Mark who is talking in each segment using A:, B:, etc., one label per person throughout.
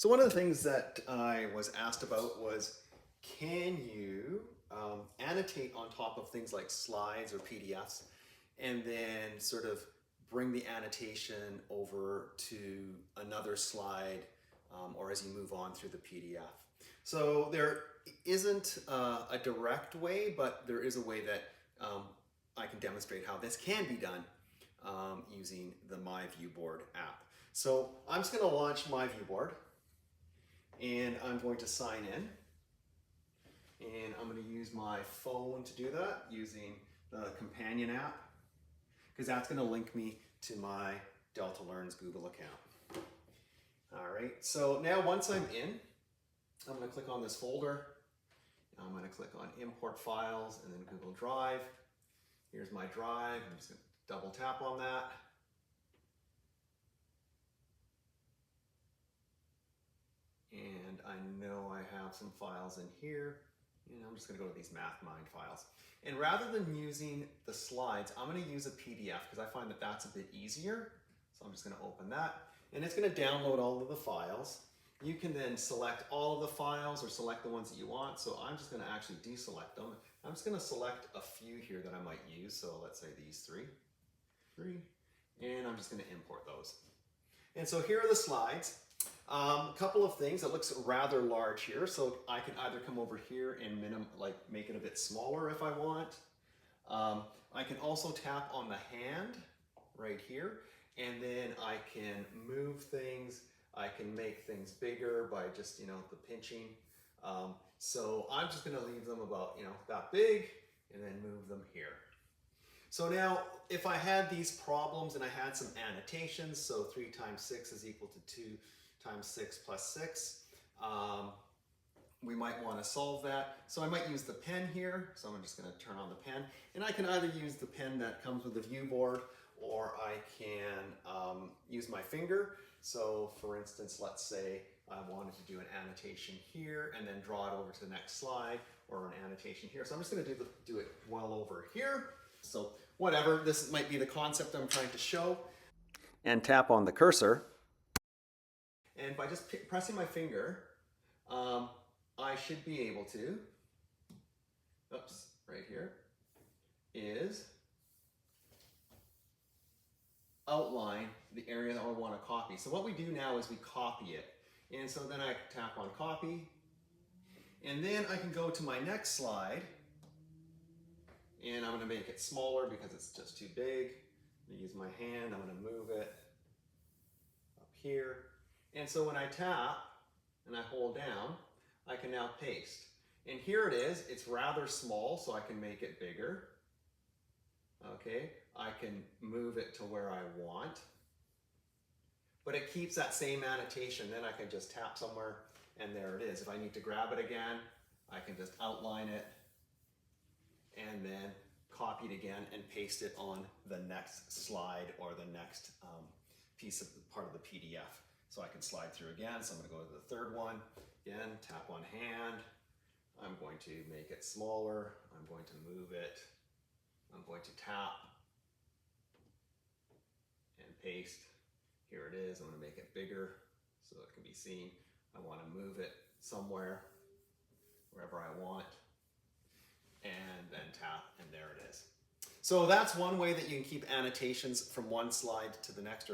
A: So one of the things that I was asked about was, can you annotate on top of things like slides or PDFs and then sort of bring the annotation over to another slide or as you move on through the PDF. So there isn't a direct way, but there is a way that I can demonstrate how this can be done using the My Viewboard app. So I'm just going to launch My Viewboard and I'm going to sign in. And I'm going to use my phone to do that using the companion app because that's going to link me to my Delta Learns Google account. All right, so now once I'm in, I'm going to click on this folder. I'm going to click on Import Files and then Google Drive. Here's my drive. I'm just going to double tap on that. And I know I have some files in here. And I'm just going to go to these MathMind files. And rather than using the slides, I'm going to use a PDF because I find that that's a bit easier. So I'm just going to open that. And it's going to download all of the files. You can then select all of the files or select the ones that you want. So I'm just going to actually deselect them. I'm just going to select a few here that I might use. So let's say these three. And I'm just going to import those. And so here are the slides. A couple of things. It looks rather large here, so I can either come over here and make it a bit smaller if I want. I can also tap on the hand right here, and then I can move things. I can make things bigger by just the pinching. So I'm just going to leave them about that big, and then move them here. So now, if I had these problems and I had some annotations, so 3 times 6 is equal to 2 times 6 plus 6, we might want to solve that. So I might use the pen here. So I'm just going to turn on the pen. And I can either use the pen that comes with the Viewboard, or I can use my finger. So for instance, let's say I wanted to do an annotation here and then draw it over to the next slide, or an annotation here. So I'm just going to do it well over here. So whatever, this might be the concept I'm trying to show. And tap on the cursor. And by just pressing my finger, I should be able to, right here, is outline the area that I want to copy. So what we do now is we copy it. And so then I tap on copy. And then I can go to my next slide. And I'm going to make it smaller because it's just too big. I'm going to use my hand. I'm going to move it up here. And so when I tap and I hold down, I can now paste. And here it is. It's rather small, so I can make it bigger. Okay, I can move it to where I want. But it keeps that same annotation. Then I can just tap somewhere, and there it is. If I need to grab it again, I can just outline it and then copy it again and paste it on the next slide or the next piece of part of the PDF. So I can slide through again. So I'm going to go to the third one. Again, tap on hand. I'm going to make it smaller. I'm going to move it. I'm going to tap and paste. Here it is. I'm going to make it bigger so it can be seen. I want to move it somewhere, wherever I want. And then tap, and there it is. So that's one way that you can keep annotations from one slide to the next.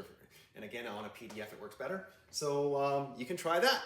A: And again, on a PDF, it works better. So you can try that.